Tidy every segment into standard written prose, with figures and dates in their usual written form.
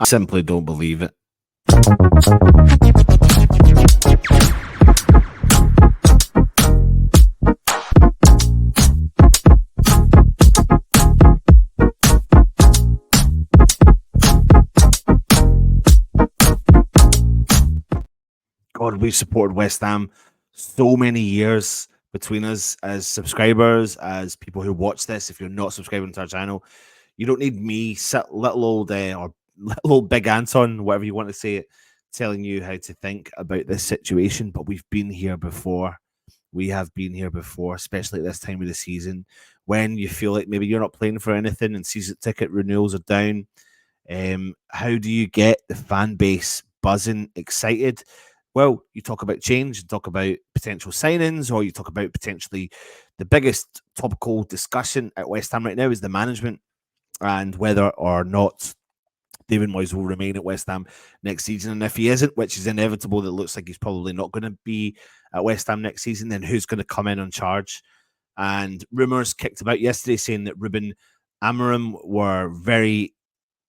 I simply don't believe it. God, we've supported West Ham so many years between us as subscribers, as people who watch this. If you're not subscribing to our channel, you don't need me, little old or little old Big Anton, whatever you want to say it, telling you how to think about this situation. But we've been here before. We have been here before, especially at this time of the season, when you feel like maybe you're not playing for anything and season ticket renewals are down. How do you get the fan base buzzing, excited? Well, you talk about change, you talk about potential signings, or you talk about potentially the biggest topical discussion at West Ham right now is the management and whether or not David Moyes will remain at West Ham next season. And if he isn't, which is inevitable, that looks like he's probably not going to be at West Ham next season, then who's going to come in on charge? And rumours kicked about yesterday saying that Ruben Amorim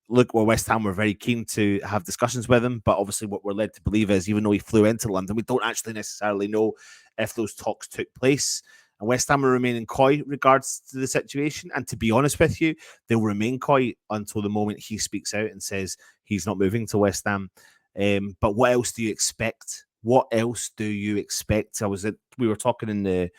West Ham were very keen to have discussions with him, but obviously what we're led to believe is, even though he flew into London, we don't actually necessarily know if those talks took place. And West Ham are remaining coy regards to the situation. And to be honest with you, they'll remain coy until the moment he speaks out and says he's not moving to West Ham. But what else do you expect? What else do you expect? We were talking in the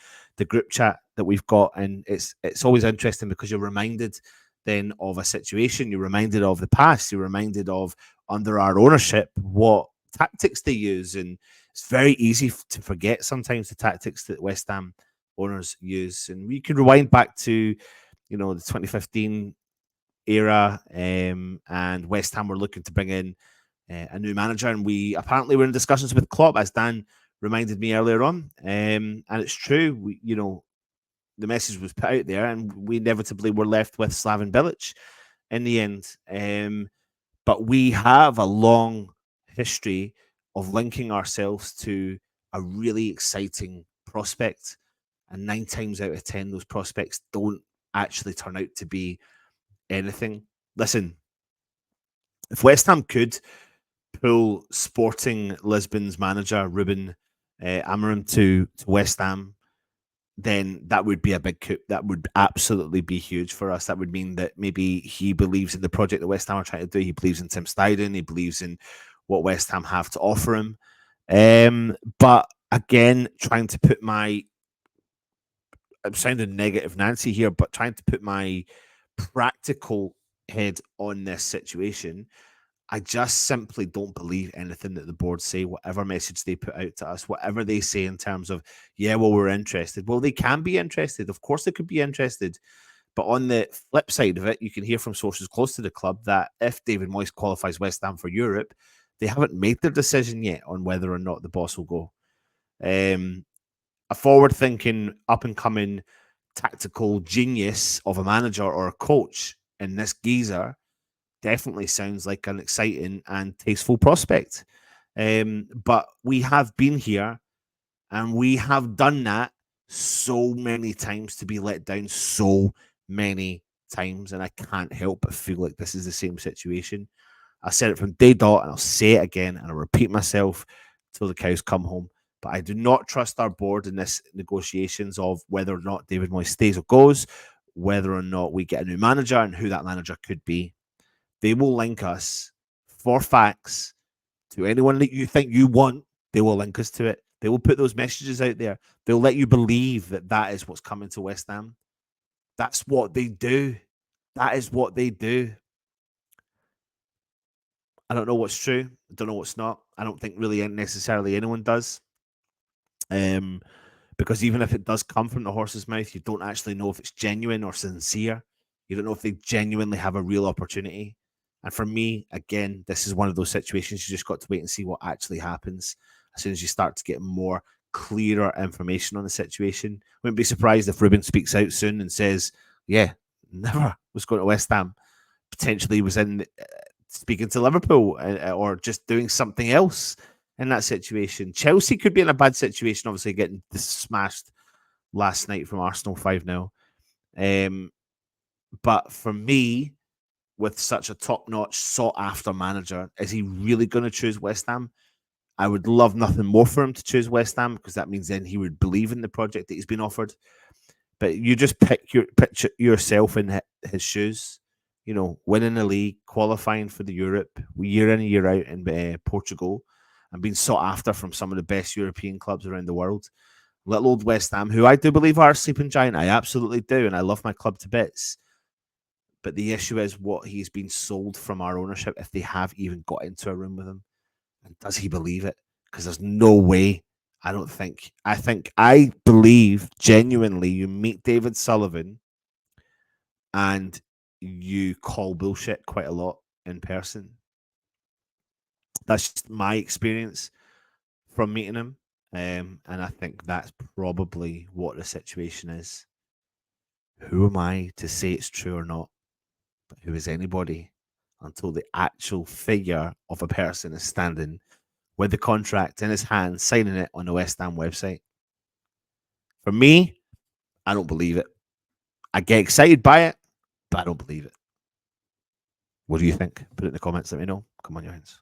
group chat that we've got, and it's always interesting because you're reminded then of a situation, you're reminded of the past, you're reminded of under our ownership what tactics they use, and it's very easy to forget sometimes the tactics that West Ham owners use. And we could rewind back to the 2015 era, and West Ham were looking to bring in a new manager, and we apparently were in discussions with Klopp, as Dan reminded me earlier on, and it's true. The message was put out there, and we inevitably were left with Slaven Bilic in the end. But we have a long history of linking ourselves to a really exciting prospect, and 9 times out of 10, those prospects don't actually turn out to be anything. Listen, if West Ham could pull Sporting Lisbon's manager Ruben Amorim to West Ham, then that would be a big coup. That would absolutely be huge for us. That would mean that maybe he believes in the project that West Ham are trying to do. He believes in Tim Steidten. He believes in what West Ham have to offer him. But again, trying to put I'm sounding negative Nancy here, but trying to put my practical head on this situation, I just simply don't believe anything that the board say, whatever message they put out to us, whatever they say in terms of, we're interested. Well, they can be interested. Of course, they could be interested. But on the flip side of it, you can hear from sources close to the club that if David Moyes qualifies West Ham for Europe, they haven't made their decision yet on whether or not the boss will go. A forward-thinking, up-and-coming tactical genius of a manager or a coach in this geezer definitely sounds like an exciting and tasteful prospect. But we have been here and we have done that so many times to be let down so many times. And I can't help but feel like this is the same situation. I said it from day dot and I'll say it again and I'll repeat myself till the cows come home. But I do not trust our board in this negotiations of whether or not David Moyes stays or goes, whether or not we get a new manager and who that manager could be. They will link us for facts to anyone that you think you want. They will link us to it. They will put those messages out there. They'll let you believe that that is what's coming to West Ham. That's what they do. That is what they do. I don't know what's true. I don't know what's not. I don't think really necessarily anyone does. Because even if it does come from the horse's mouth, you don't actually know if it's genuine or sincere. You don't know if they genuinely have a real opportunity. And for me, again, this is one of those situations you just got to wait and see what actually happens as soon as you start to get more clearer information on the situation. Wouldn't be surprised if Ruben speaks out soon and says, never was going to West Ham. Potentially was in speaking to Liverpool or just doing something else in that situation. Chelsea could be in a bad situation, obviously getting smashed last night from Arsenal 5-0. But for me, with such a top-notch, sought-after manager, is he really going to choose West Ham? I would love nothing more for him to choose West Ham, because that means then he would believe in the project that he's been offered. But you just picture yourself in his shoes, winning the league, qualifying for the Europe year in and year out in Portugal, and being sought after from some of the best European clubs around the world. Little old West Ham, who I do believe are a sleeping giant. I absolutely do, and I love my club to bits. But the issue is what he's been sold from our ownership, if they have even got into a room with him. And does he believe it? Because there's no way. I believe genuinely you meet David Sullivan and you call bullshit quite a lot in person. That's just my experience from meeting him. And I think that's probably what the situation is. Who am I to say it's true or not? But who is anybody until the actual figure of a person is standing with the contract in his hand, signing it on the West Ham website? For me, I don't believe it. I get excited by it, but I don't believe it. What do you think? Put it in the comments. Let me know. Come on, your hands.